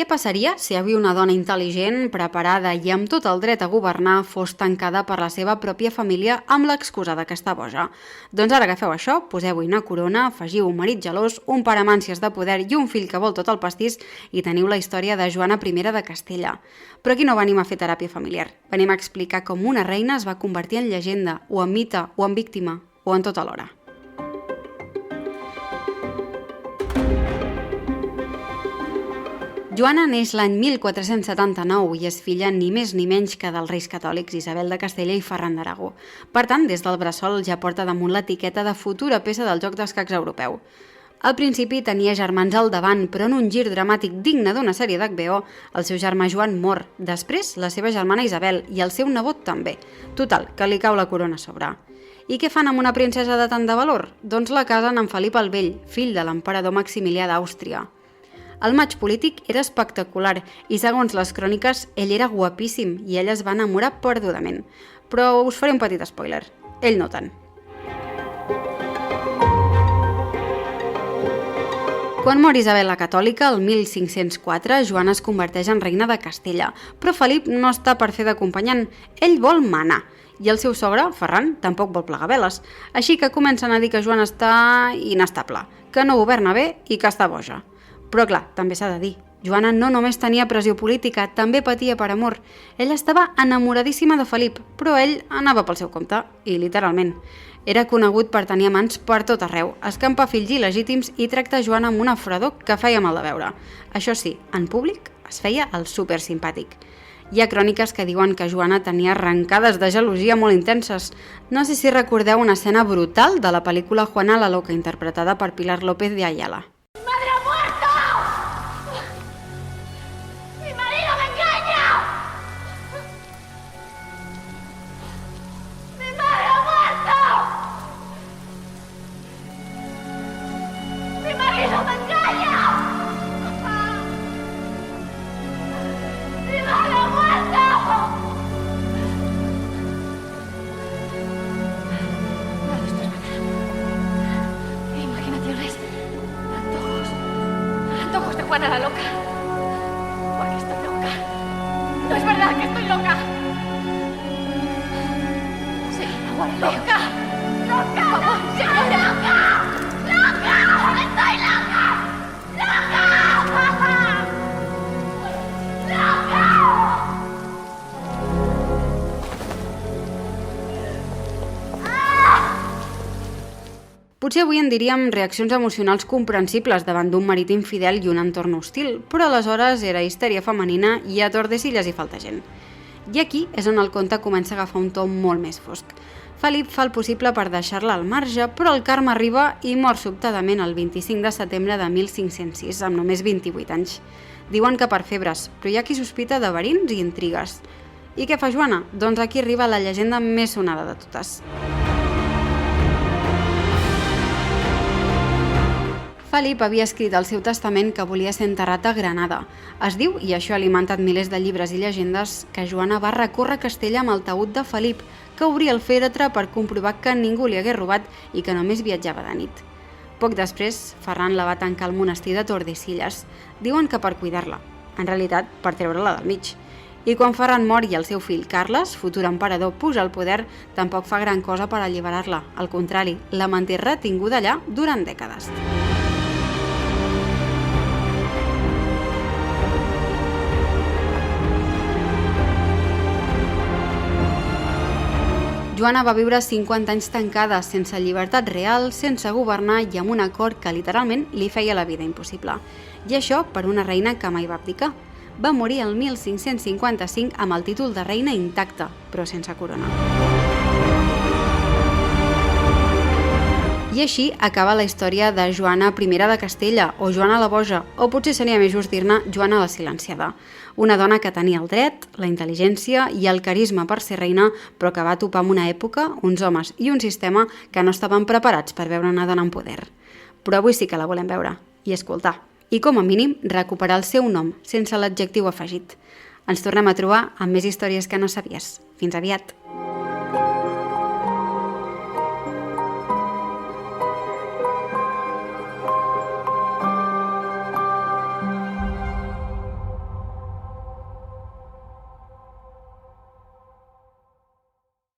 Què passaria si avui una dona intel·ligent, preparada i amb tot el dret a governar fos tancada per la seva pròpia família amb l'excusa que està boja? Doncs ara que feu això, poseu-hi una corona, afegiu un marit gelós, un pare amb ànsies de poder i un fill que vol tot el pastís i teniu la història de Joana I de Castella. Però aquí no venim a fer teràpia familiar. Venim a explicar com una reina es va convertir en llegenda, o en mite, o en víctima, o en tot alhora. Joana neix l'any 1479 i és filla ni més ni menys que dels reis catòlics Isabel de Castella i Ferran d'Aragó. Per tant, des del bressol ja porta damunt l'etiqueta de futura peça del joc d'escacs europeu. Al principi tenia germans al davant, però en un gir dramàtic digne d'una sèrie d'HBO, el seu germà Joan mor. Després, la seva germana Isabel i el seu nebot també. Total, que li cau la corona a sobre. I què fan amb una princesa de tant de valor? Doncs la casen amb Felip el Vell, fill de l'emperador Maximilià d'Àustria. El maig polític era espectacular i, segons les cròniques, ell era guapíssim i ella es va enamorar perdudament. Però us faré un petit spoiler. Ell no tant. Quan mor Isabel la Catòlica, el 1504, Joana es converteix en reina de Castella, però Felip no està per fer d'acompanyant, ell vol manar. I el seu sogre, Ferran, tampoc vol plegar veles, així que comencen a dir que Joana està inestable, que no governa bé i que està boja. Però clar, també s'ha de dir, Joana no només tenia pressió política, també patia per amor. Ella estava enamoradíssima de Felip, però ell anava pel seu compte, i literalment. Era conegut per tenir amants per tot arreu, escampar fills il·legítims i tractar Joana amb una fredor que feia mal de veure. Això sí, en públic es feia el supersimpàtic. Hi ha cròniques que diuen que Joana tenia arrencades de gelosia molt intenses. No sé si recordeu una escena brutal de la pel·lícula Juana la Loca, interpretada per Pilar López de Ayala. Juana la loca. Porque estoy loca. No es verdad que estoy loca. Sí, Juana loca. Loca. Señora. Loca. Loca. Estoy loca. Loca. Loca. Potser avui en diríem reaccions emocionals comprensibles davant d'un marit infidel i un entorn hostil, però aleshores era histèria femenina i a Tordesillas hi falta gent. I aquí és on el conte comença a agafar un to molt més fosc. Felip fa el possible per deixar-la al marge, però el karma arriba i mor sobtadament el 25 de setembre de 1506, amb només 28 anys. Diuen que per febres, però hi ha qui sospita de verins i intrigues. I què fa Joana? Doncs aquí arriba la llegenda més sonada de totes. Felip havia escrit al seu testament que volia ser enterrat a Granada. Es diu, i això ha alimentat milers de llibres i llegendes, que Joana va recórrer Castella amb el taüt de Felip, que obria el fèretre per comprovar que ningú li hagués robat i que només viatjava de nit. Poc després, Ferran la va tancar al monestir de Tordesillas. Diuen que per cuidar-la, en realitat per treure-la del mig. I quan Ferran mor i el seu fill Carles, futur emperador, puja al poder, tampoc fa gran cosa per alliberar-la. Al contrari, la manté retinguda allà durant dècades. Joana va viure 50 anys tancada, sense llibertat real, sense governar i amb un acord que literalment li feia la vida impossible. I això per una reina que mai va abdicar. Va morir el 1555 amb el títol de reina intacta, però sense corona. I així acaba la història de Joana I de Castella, o Joana la Boja, o potser seria més just dir-ne Joana la Silenciada. Una dona que tenia el dret, la intel·ligència i el carisma per ser reina, però que va topar amb una època, uns homes i un sistema que no estaven preparats per veure una dona en poder. Però avui sí que la volem veure i escoltar. I com a mínim recuperar el seu nom, sense l'adjectiu afegit. Ens tornem a trobar amb més històries que no sabies. Fins aviat!